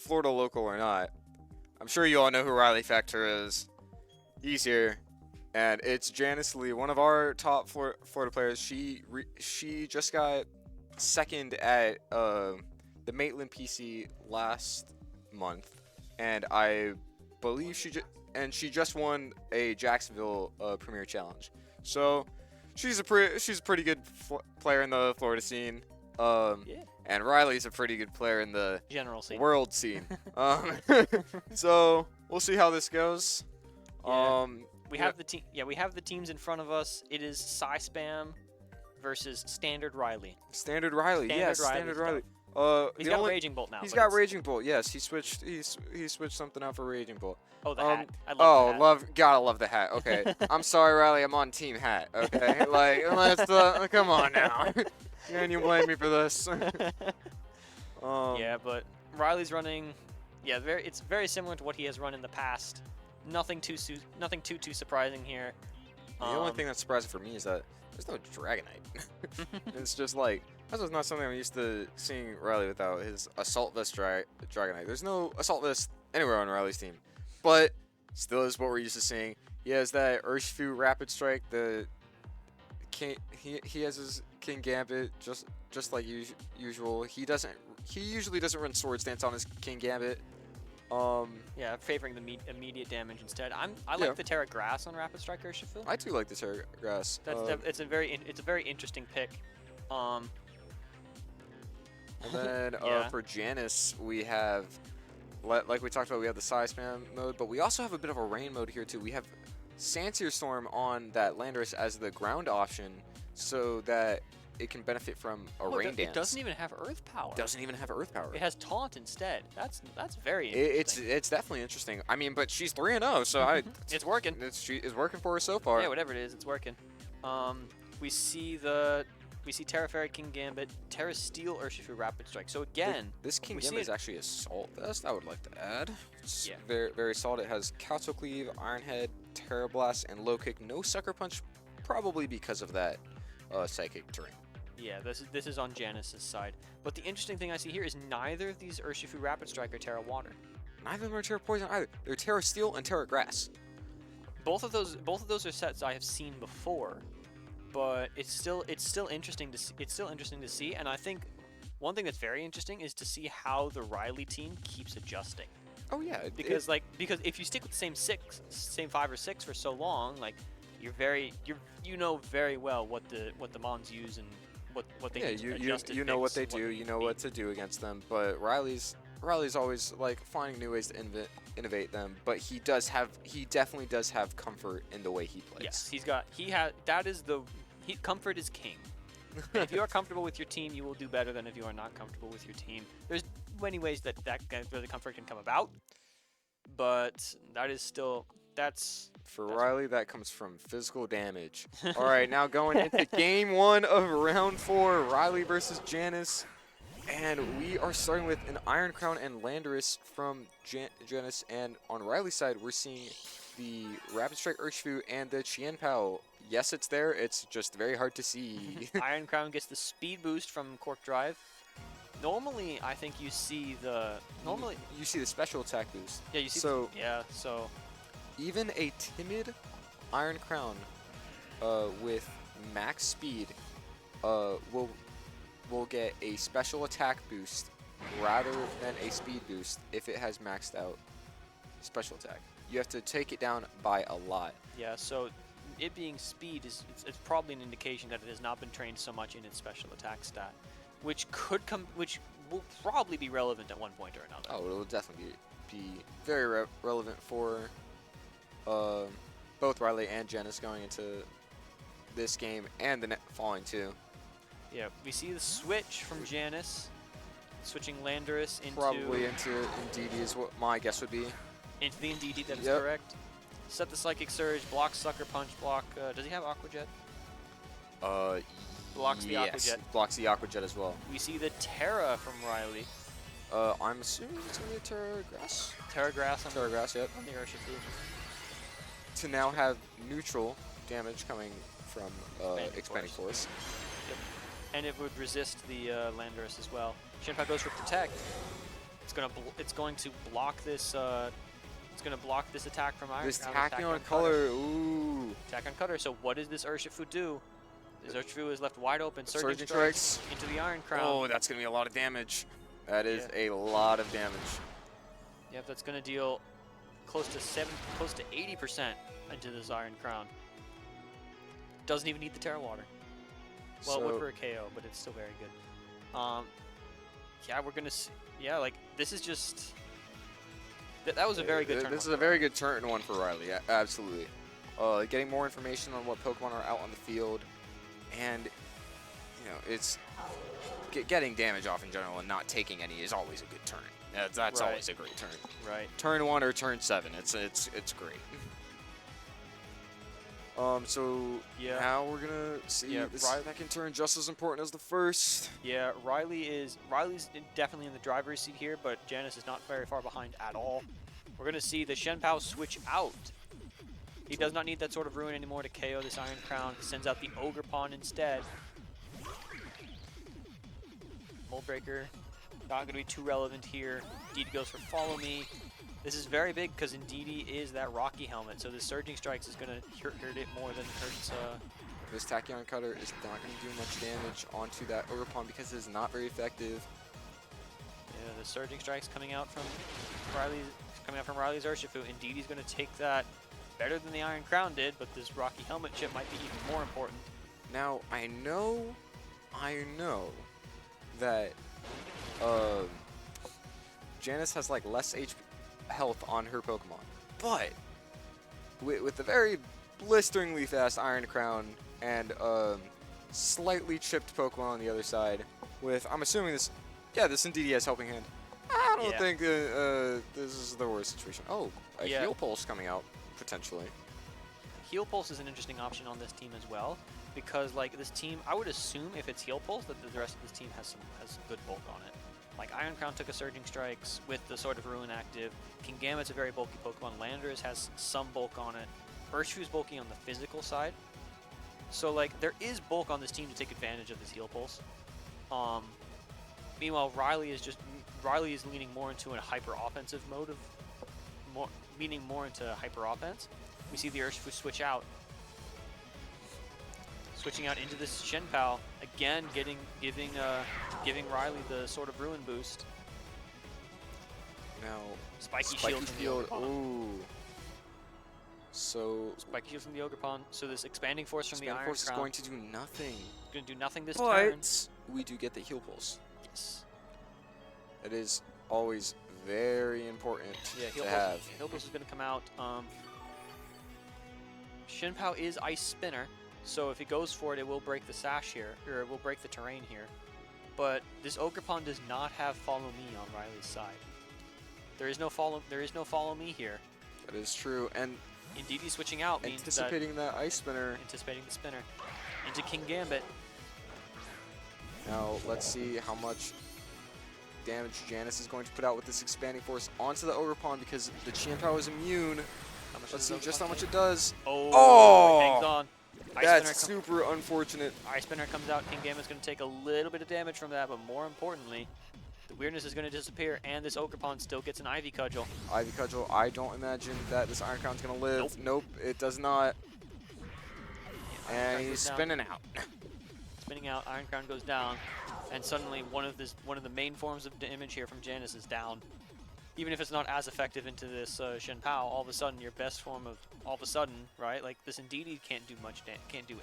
Florida local or not, I'm sure you all know who Riley Factor is. He's here, and it's Janice Lee, one of our top Florida players. She just got second at the Maitland PC last month, and I believe she just won a Jacksonville Premier Challenge. So she's a pretty good player in the Florida scene. Yeah. And Riley's a pretty good player in the General scene. world scene. So we'll see how this goes. Yeah. We yeah. have the team. Yeah, we have the teams in front of us. It is Psy Spam versus Standard Riley. Standard Riley. Yes, Standard Riley. He's got Raging Bolt now. He's but got it's- Raging Bolt. Yes, he switched. He switched something out for Raging Bolt. Oh, the hat. I love the hat. Gotta love the hat. Okay, I'm sorry, Riley. I'm on Team Hat. Okay, like let's come on now. Can you blame me for this? Yeah, but Riley's running. Yeah, it's very similar to what he has run in the past. Nothing too surprising here. The only thing that's surprising for me is that there's no Dragonite. It's just like that's just not something I'm used to seeing Riley without his Assault Vest Dragonite. There's no Assault Vest anywhere on Riley's team, but still is what we're used to seeing. He has that Urshifu Rapid Strike. He has his King Gambit just like usual. He usually doesn't run Sword Stance on his King Gambit. Yeah, favoring the immediate damage instead. I like the Terra Grass on Rapid Strike Urshifu. I do like the Terra Grass. It's a very interesting pick. And then Yeah. for Janice, we have, like we talked about, we have the Psy Spam mode, but we also have a bit of a rain mode here too. We have Sanseer Storm on that Landorus as the ground option, so that it can benefit from a rain dance. It doesn't even have Earth Power. Doesn't even have Earth Power. It has Taunt instead. That's very interesting. It's definitely interesting. I mean, but she's 3-0, so It's working. It's working for her so far. Yeah, whatever it is, it's working. We see Terra Fairy King Gambit, Terra Steel Urshifu Rapid Strike. So again, This King we Gambit see is actually Assault Vest, I would like to add. It's Yeah. very, very solid. It has Council Cleave, Iron Head, Terra Blast, and Low Kick. No Sucker Punch, probably because of that Psychic terrain. yeah, this is on Janice's side. But the interesting thing I see here is neither of these Urshifu Rapid Strike are Terra Water. Neither of them are Terra Poison either. They're Terra Steel and Terra Grass. Both of those are sets I have seen before, but it's still interesting to see. It's still interesting to see, and I think one thing that's very interesting is to see how the Riley team keeps adjusting. Oh yeah, Because if you stick with the same 5 or 6 for so long, like you know very well what the Mons use and what they need to adjust to you know fix what they do, you know what to do against them. But Riley's always like finding new ways to innovate them. But he definitely does have comfort in the way he plays. Yes, comfort is king. And if you are comfortable with your team, you will do better than if you are not comfortable with your team. There's many ways that the comfort can come about, but that's Riley, that comes from physical damage. All right, now going into game 1 of round 4, Riley versus Janice. And we are starting with an Iron Crown and Landorus from Janice. And on Riley's side, we're seeing the Rapid Strike Urshifu and the Chien Pao. Yes, it's there. It's just very hard to see. Iron Crown gets the speed boost from Cork Drive. Normally, I think you see the you see the special attack boost. Yeah, you see. So So even a timid Iron Crown with max speed will get a special attack boost rather than a speed boost if it has maxed out special attack. You have to take it down by a lot. yeah, so it being speed it's probably an indication that it has not been trained so much in its special attack stat, which will probably be relevant at one point or another. Oh, it will definitely be very relevant for both Riley and Janice going into this game and the following too. Yeah, we see the switch from Janice, switching Landorus into Probably into Indeedee is what my guess would be. into the Indeedee. That is Yep. correct. Set the Psychic Surge, block Sucker Punch, block. Does he have Aqua Jet? Blocks the Aqua yes, Jet. blocks the Aqua Jet as well. We see the Terra from Riley. I'm assuming it's gonna be a Terra Grass. Terra Grass on Terra Grass, yep. the Urshifu. To now have neutral damage coming from Expanding Force. Yep. And it would resist the Landorus as well. Shinpao goes for Protect. It's going to block this. It's going to block this attack from Iron. This Crown, Tachyon color, ooh. Attack on Cutter. So what does this Urshifu do? This Urshifu is left wide open. Surging strikes into the Iron Crown. Oh, that's gonna be a lot of damage. That is a lot of damage. Yep, that's going to deal close to 80% into this Iron Crown. Doesn't even need the Terra Water. Well, it would for a KO, but it's still very good. Yeah, we're gonna see. Yeah, like this is just. That was a very good turn. This is a very good turn one for Riley. Absolutely. Getting more information on what Pokemon are out on the field, and you know, it's getting damage off in general and not taking any is always a good turn. That's always a great turn. Right. Turn 1 or turn 7, it's great. So yeah, now we're gonna see the second turn just as important as the first. Yeah, Riley's definitely in the driver's seat here, but Janus is not very far behind at all. We're gonna see the Shenpao switch out. He does not need that sort of ruin anymore to KO this Iron Crown. He sends out the Ogerpon instead. Mold Breaker, not gonna be too relevant here. Indeedee goes for Follow Me. This is very big because Indeedee is that Rocky helmet, so the Surging Strikes is going to hurt it more than it hurts. This Tachyon Cutter is not going to do much damage onto that Ogerpon because it is not very effective. Yeah, the Surging Strikes coming out from Riley's Urshifu. Indeedee's going to take that better than the Iron Crown did, but this Rocky helmet chip might be even more important. Now I know that Janus has like less HP health on her Pokemon, but with the very blisteringly fast Iron Crown and slightly chipped Pokemon on the other side, with I'm assuming this Indeedee has Helping Hand. I don't think this is the worst situation. Oh, a Heal Pulse coming out potentially. Heal Pulse is an interesting option on this team as well, because like this team, I would assume if it's Heal Pulse that the rest of this team has good bulk on it. Like Iron Crown took a Surging Strikes with the Sword of Ruin active. Kingambit's a very bulky Pokemon. Landorus has some bulk on it. Urshifu's bulky on the physical side. So like there is bulk on this team to take advantage of this Heal Pulse. Meanwhile, Riley is leaning more into a hyper offensive mode of more into hyper offense. We see the Urshifu switch out. Switching out into this Shenpao, again giving Riley the Sword of Ruin boost. Now Spiky Shield from the Ogerpon. Ooh. So Spiky Shield from the Ogerpon. So this Expanding Force from the Iron Crown. Force is going to do nothing. Going to do nothing this turn. But we do get the Heal Pulse. Yes. It is always very important to have. Heal Pulse is going to come out. Shenpao is Ice Spinner. So if he goes for it, it will break the sash here, or it will break the terrain here. But this Ogerpon does not have Follow Me on Riley's side. There is no follow me here. That is true, and Indeedee switching out means anticipating that Ice Spinner. Anticipating the spinner into Kingambit. Now let's see how much damage Janus is going to put out with this Expanding Force onto the Ogerpon because the Shenpao is immune. Let's see just how much it does. Oh! It hangs on. That's super unfortunate. Ice Spinner comes out. Kingambit's going to take a little bit of damage from that, but more importantly, the weirdness is going to disappear, and this Ogerpon still gets an Ivy Cudgel. Ivy Cudgel, I don't imagine that this Iron Crown's going to live. Nope, it does not. Yeah, and he's spinning out. Spinning out, Iron Crown goes down, and suddenly one of the main forms of damage here from Janus is down. Even if it's not as effective into this Shenpao, all of a sudden your best form of right? Like this Indeedee can't do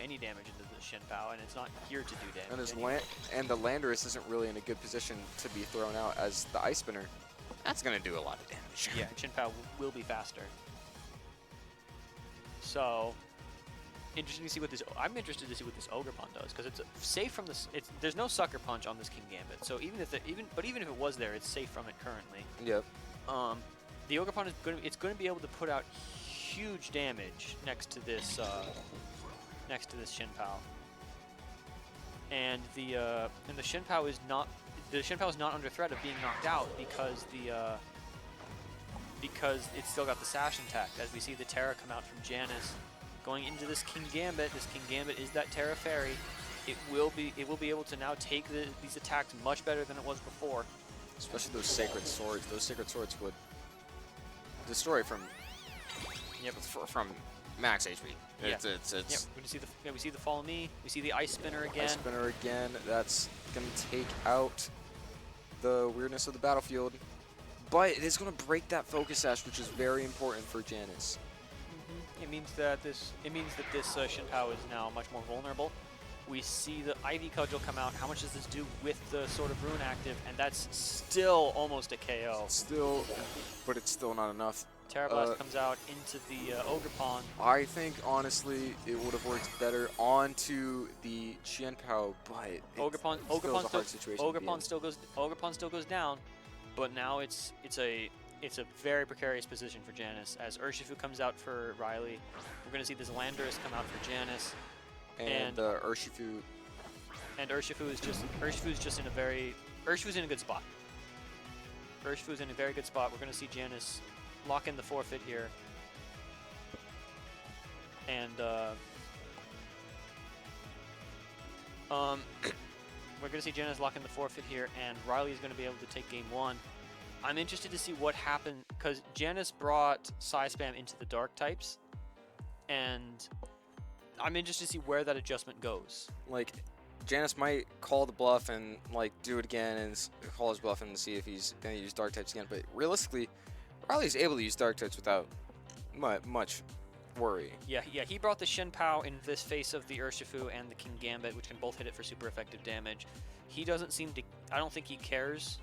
any damage into the Shenpao, and it's not here to do damage. And the Landorus isn't really in a good position to be thrown out as the Ice Spinner. That's gonna do a lot of damage. Yeah, Shenpao will be faster. So interesting to see what this. I'm interested to see what this Ogerpon does because it's safe from this. There's no Sucker Punch on this Kingambit, so even if it was there, it's safe from it currently. Yep. The Ogerpon is going to be able to put out huge damage next to this Shenpao. And the Shenpao is not under threat of being knocked out because it's still got the Sash intact. As we see the Terra come out from Janus, going into this Kingambit. This Kingambit is that Terra Fairy. It will be able to now take these attacks much better than it was before. especially those sacred swords. Those sacred swords would destroy from from max HP. Yeah. It's Yep. We see the follow me. We see the ice spinner again. Ice Spinner again. That's gonna take out the weirdness of the battlefield, but it is gonna break that focus sash, which is very important for Janus. It means that this Shin Pao is now much more vulnerable. We see the Ivy Cudgel come out. How much does this do with the Sword of Ruin active? And that's still almost a KO. Still, but it's still not enough. Terra Blast comes out into the Ogerpon. I think honestly it would have worked better onto the Qian Pao, but Ogerpon still goes down, but now it's a very precarious position for Janus as Urshifu comes out for Riley. We're gonna see this Landorus come out for Janus, and Urshifu. And Urshifu's in a good spot. Urshifu's in a very good spot. We're gonna see Janus lock in the forfeit here, and we're gonna see Janus lock in the forfeit here, and Riley is gonna be able to take game 1. I'm interested to see what happened because Janus brought Psy Spam into the dark types, and I'm interested to see where that adjustment goes. Like, Janus might call the bluff and like do it again and call his bluff and see if he's gonna use dark types again. But realistically, Riley's able to use dark types without much worry. Yeah, he brought the Shin Pao in this face of the Urshifu and the King Gambit, which can both hit it for super effective damage. He doesn't seem to. I don't think he cares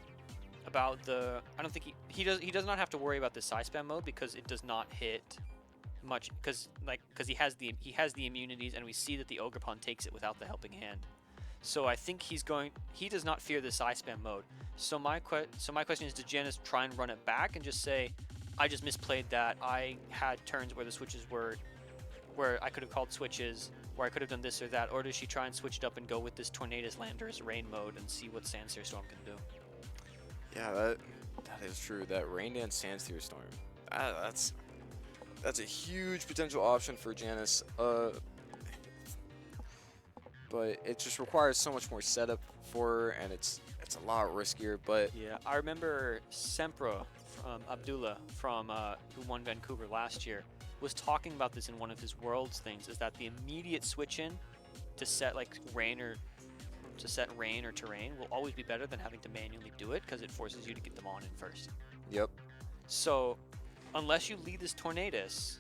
about the. I don't think he does not have to worry about the Psy Spam mode because it does not hit much because he has the immunities, and we see that the Ogerpon takes it without the helping hand. So I think he does not fear the Psy Spam mode. So my question is, does Janus try and run it back and just say, I just misplayed that. I had turns where the switches were, where I could have called switches, where I could have done this or that, or does she try and switch it up and go with this Tornadus Landorus Rain mode and see what Sandsphere Storm can do? Yeah, that is true. That Rain Dance Sandsphere Storm, that's a huge potential option for Janus. But it just requires so much more setup for her, and it's a lot riskier. But yeah, I remember Sempra from Abdullah from who won Vancouver last year was talking about this in one of his Worlds things. Is that the immediate switch in to set like rain or terrain will always be better than having to manually do it because it forces you to get them on in first. Yep. So unless you lead this Tornadus,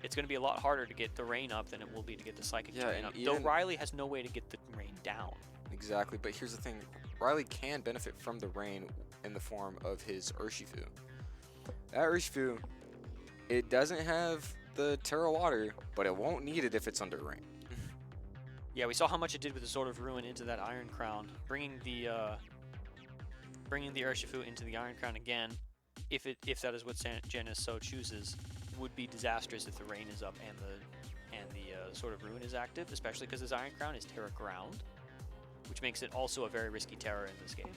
it's going to be a lot harder to get the rain up than it will be to get the psychic terrain up. Though Riley has no way to get the rain down. Exactly, but here's the thing. Riley can benefit from the rain in the form of his Urshifu. That Urshifu, it doesn't have the Terra Water, but it won't need it if it's under rain. Yeah, we saw how much it did with the Sword of Ruin into that Iron Crown, bringing the Urshifu into the Iron Crown again, if that is what Janus so chooses, would be disastrous if the rain is up and the Sword of Ruin is active, especially because this Iron Crown is Terra Ground, which makes it also a very risky Terra in this game.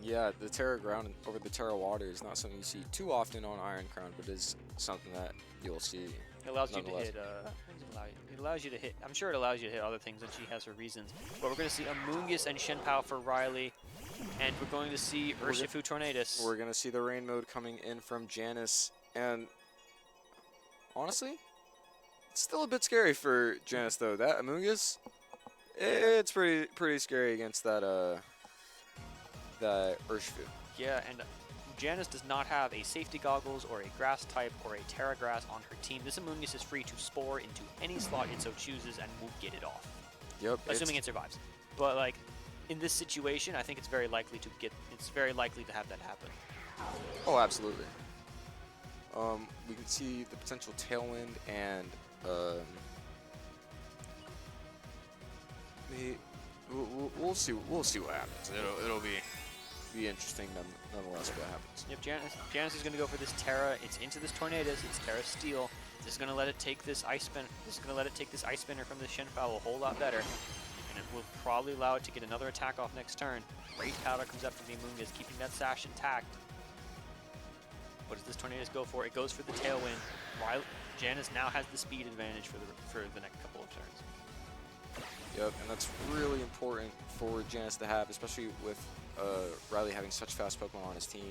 Yeah, the Terra Ground over the Terra Water is not something you see too often on Iron Crown, but is something that you'll see. It allows you to hit. It allows you to hit. I'm sure it allows you to hit other things, and she has her reasons. But we're going to see Amoonguss and Shin Pao for Riley, and we're going to see Urshifu Tornadus. We're going to see the rain mode coming in from Janus, and honestly, it's still a bit scary for Janus though. That Amoonguss, it's pretty scary against that Urshifu. Yeah, and Janus does not have a safety goggles or a grass type or a Terra Grass on her team. This Amoonguss is free to spore into any slot it so chooses and will get it off. Yep. Assuming it survives. But like in this situation, I think it's very likely to have that happen. Oh, absolutely. We can see the potential Tailwind and we'll see what happens. It'll be interesting nonetheless what happens. Yep, Janus is going to go for this Terra. It's into this Tornadus. It's Terra Steel. This is going to let it take this Ice Spinner. This is going to let it take this Ice Spinner from the Shin Pao a whole lot better, and it will probably allow it to get another attack off next turn. Rage Powder comes up from the Amoonguss, keeping that sash intact. What does this Tornadus go for? It goes for the Tailwind. While Janus now has the speed advantage for the next couple of turns. Yep, and that's really important for Janus to have, especially with Riley having such fast Pokemon on his team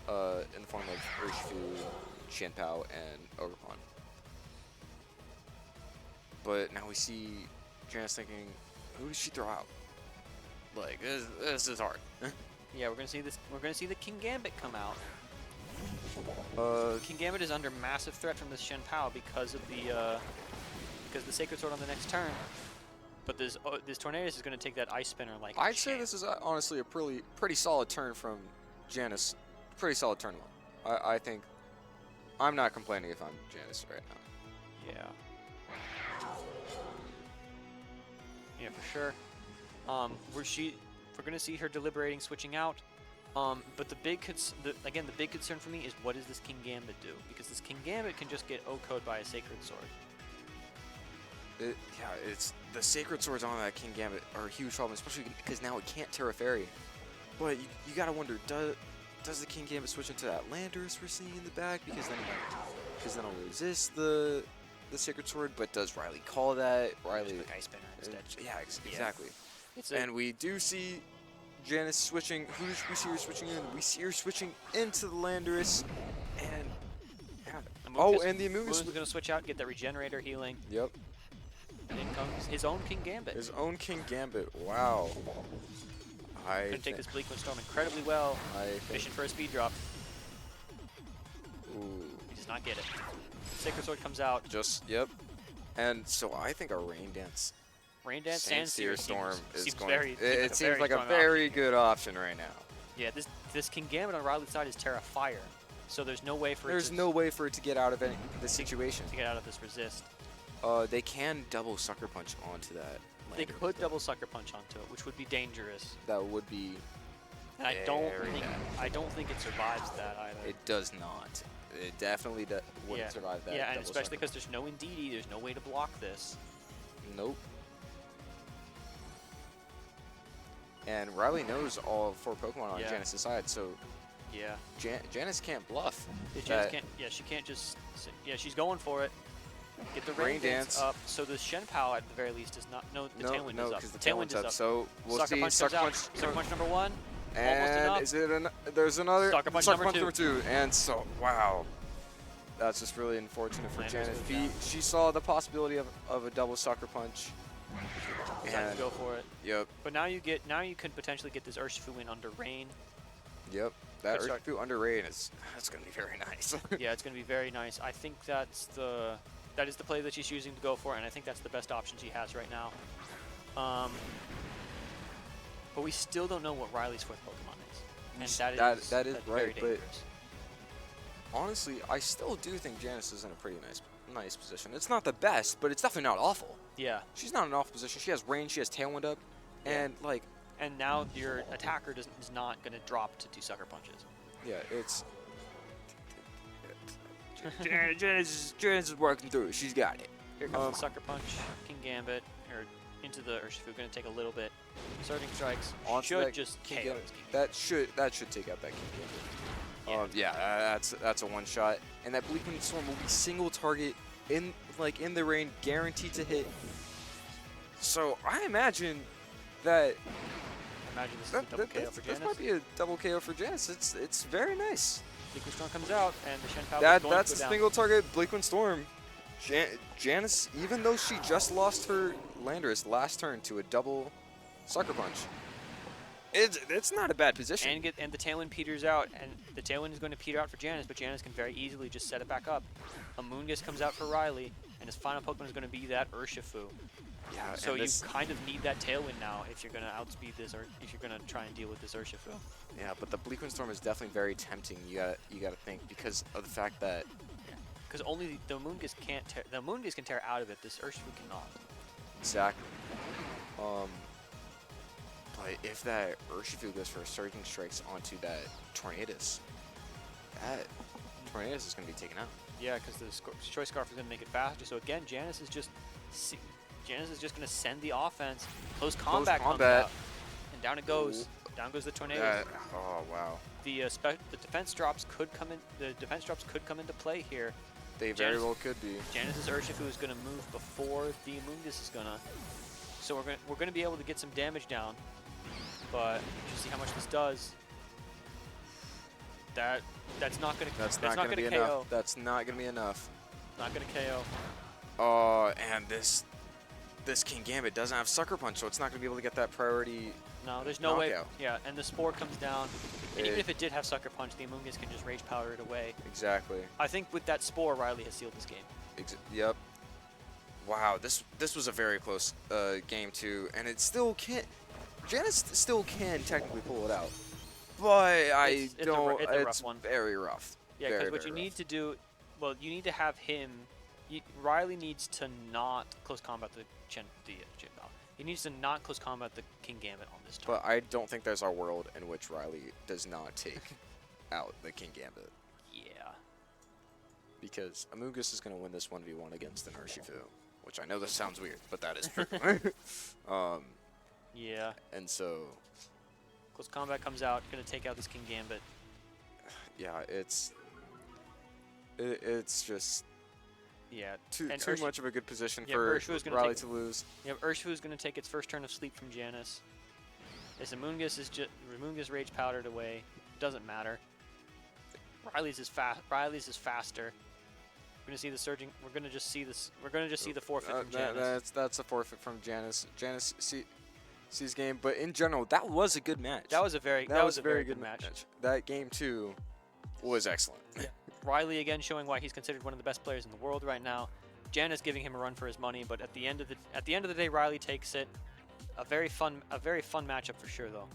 in the form of Urshifu, Qianpao, and Ogerpon. But now we see Janice thinking, who does she throw out? Like, this is hard. Yeah, we're gonna see this. We're gonna see the Kingambit come out. Uh, Kingambit is under massive threat from this Shen Pao because of the Sacred Sword on the next turn. But this Tornadus is gonna take that Ice Spinner like. I'd say this is honestly a pretty solid turn from Janice. Pretty solid turn one. I think I'm not complaining if I'm Janice right now. Yeah. Yeah, for sure. We're gonna see her deliberating, switching out. But the big concern for me is what does this Kingambit do? Because this Kingambit can just get O-code by a Sacred Sword. Yeah, it's the Sacred Swords on that Kingambit are a huge problem, especially because now it can't Terra Fairy. But you gotta wonder, does the Kingambit switch into that Landorus we're seeing in the back? Because then it'll resist the Sacred Sword. But does Riley call that? Riley Just pick Ice Spinner instead. Yeah, exactly. It's And we do see Janice switching. Who does we see her switching in? We see her switching into the Landorus. And and the Amoonguss is going to switch out, get that Regenerator healing. Yep. And in comes his own Kingambit. His own Kingambit. Wow. Going to take this Bleakwind Storm incredibly well. Fishing for a speed drop. Ooh. He does not get it. Sacred Sword comes out. Yep. And so I think a Rain Dance. Rain Dance, Sandsear Storm seems going. Very, it seems like a strong very option. good option right now. Yeah, this Kingambit on Riley's side is Terra Fire, so there's no way for There's no way for it to get out of the situation. to get out of this resist. They can double Sucker Punch onto that. They Landorus, could though. double Sucker Punch onto it, which would be dangerous. That would be. And Very I don't think it survives that either. It does not. It definitely wouldn't survive that. Yeah, and double especially Sucker because there's no Indeedee, there's no way to block this. Punch. Nope. And Riley knows all 4 Pokemon on Yeah. Janice's side, so Yeah. Janice can't bluff. She can't just. Yeah, she's going for it. Get the Rain Rain Dance Dance. up. So the Shen Pao at the very least is not. No, the Tailwind no, is up. because the Tailwind Tailwind's is up. up. So we'll Sucker see. Punch Sucker comes Punch. out. Sucker Punch number 1. And enough. is it there's another Sucker Punch number 2, and so wow, that's just really unfortunate for Landorus Janice. goes down. She saw the possibility of a double Sucker Punch. Decided And to go for it. yep, But now you could potentially get this Urshifu win under Rain. yep, that Good start. Urshifu under Rain that's gonna be very nice. Yeah, it's going to be very nice. I think that is the play that she's choosing to go for, and I think that's the best option she has right now. But we still don't know what Riley's 4th Pokemon is, and that is that's right, very but dangerous. honestly, I still do think Janice is in a pretty nice position. It's not the best, but it's definitely not awful. Yeah, She's not in an awful position. She has Rain, she has Tailwind up, Yeah. and like, and now your attacker is not going to drop to 2 Sucker Punches. yeah, it's. Janice is working through it. She's got it. Here comes the Sucker Punch, Kingambit, or into the Urshifu. Going to take a little bit. Surging Strikes Onto should that just KO Kingambit. this Kingambit. That should take out that Kingambit. That's a one shot, and that Bleakwind Storm will be single target in the rain, guaranteed to hit. So I imagine that Imagine this is a double KO for this Janice. might be a double KO for Janice. It's very nice. Bleakwind Storm comes out, and the Shen Pao is That's going a to go down. single target Bleakwind Storm. Janice, even though she just lost her Landorus last turn to a double Sucker Punch, it's not a bad position. And the Tailwind peters out, and the Tailwind is going to peter out for Janice, but Janice can very easily just set it back up. Amoonguss comes out for Riley, and his final Pokemon is going to be that Urshifu. Yeah, So and you this- kind of need that Tailwind now if you're going to outspeed this, or if you're going to try and deal with this Urshifu. Yeah, but the Bleakwind Storm is definitely very tempting. You gotta think because of the fact that Because only the Amoonguss can't tear. The Amoonguss can tear out of it. This Urshifu cannot. exactly. But if that Urshifu goes for Surging Strikes onto that Tornadus, that Tornadus is gonna be taken out. Yeah, because the Choice Scarf is going to make it faster. So again, Janice is just going to send the offense. Close combat comes out, and down it goes. Down goes the Tornado. Oh wow. The defense drops could come in. The defense drops could come into play here. They very well could be. Janice's Urshifu is going to move before the Amoonguss is gonna. So we're going to be able to get some damage down. but you see how much this does. That's not gonna That's not gonna be KO. enough. That's not gonna be enough. Not gonna KO. Oh, and this King Gambit doesn't have Sucker Punch, so it's not gonna be able to get that priority. No, there's no way. Knockout. Yeah, and the Spore comes down. And even if it did have Sucker Punch, the Amoonguss can just Rage Powder it away. Exactly. I think with that Spore, Riley has sealed this game. Yep. Wow, this was a very close game too, and it still can't. Janus still can technically pull it out, but It's a rough one. Very rough. Yeah, because what you need to do, well, you need to have him. Riley needs to not close combat the Chen Bao. He needs to not close combat the King Gambit on this turn. But I don't think there's a world in which Riley does not take out the King Gambit, Yeah. because Amoonguss is going to win this 1v1 against an Urshifu, which I know this sounds weird, but that is true. Yeah. And so, Close combat comes out, gonna take out this King Gambit. yeah, it's just Yeah. too And much of a good position Yeah, for Urshifu's gonna Riley take- to lose. Yeah, Urshifu is gonna take its first turn of sleep from Janus. This Amoonguss is just Amoonguss Rage Powdered away. Doesn't matter. Riley's is faster. We're gonna see the surging. We're gonna just see this. We're gonna just see the forfeit from Janus. That's a forfeit from Janus. Janus sees game, but in general, that was a good match. That was a very good match. That game too was excellent. Yeah. Riley again showing why he's considered one of the best players in the world right now. Janus giving him a run for his money, but at the end of the day, Riley takes it. A very fun matchup for sure, though.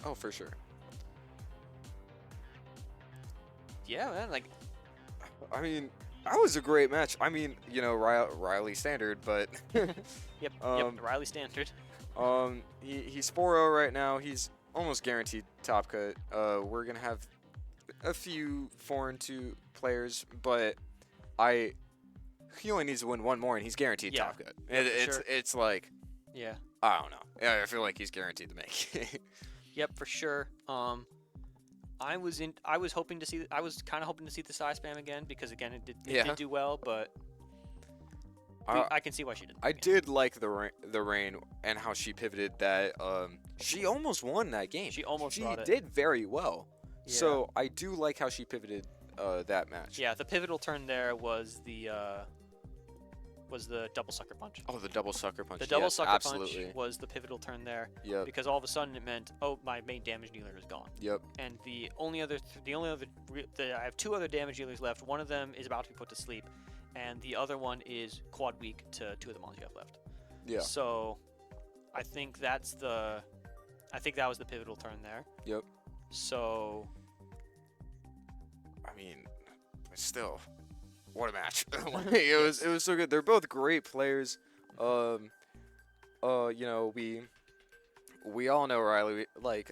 Oh, for sure. Yeah, man. Like, I mean, that was a great match. I mean, you know, Riley standard, but yep, Riley standard. He's 4-0 right now. He's almost guaranteed top cut. We're gonna have a few 4-2 players, but he only needs to win one more, and he's guaranteed top cut. It's like, yeah, I don't know. Yeah, I feel like he's guaranteed to make it. Yep, for sure. I was kind of hoping to see the side spam again because again it did do well, but I can see why she didn't. I did like the rain and how she pivoted that. She almost won that game. She almost brought it. Did very well. Yeah. So I do like how she pivoted that match. Yeah, the pivotal turn there was the double sucker punch. Oh, the double sucker punch. The double sucker absolutely. punch was the pivotal turn there. Yep. Because all of a sudden it meant, oh, my main damage dealer is gone. Yep. And I have two other damage dealers left. One of them is about to be put to sleep, and the other one is quad weak to two of the mons you have left. Yeah. So, I think that was the pivotal turn there. Yep. So. I mean, still. What a match! it was so good. They're both great players. You know, we all know Riley. Like,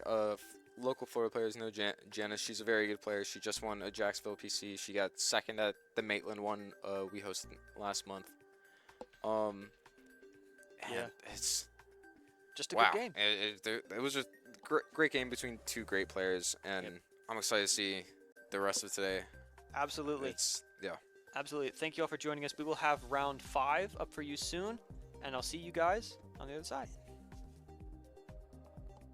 local Florida players know Janice. She's a very good player. She just won a Jacksonville PC. She got second at the Maitland one we hosted last month. Yeah, it's just a good game. It was a great game between two great players, and I'm excited to see the rest of today. Absolutely. Absolutely. Thank you all for joining us. We will have round 5 up for you soon, and I'll see you guys on the other side.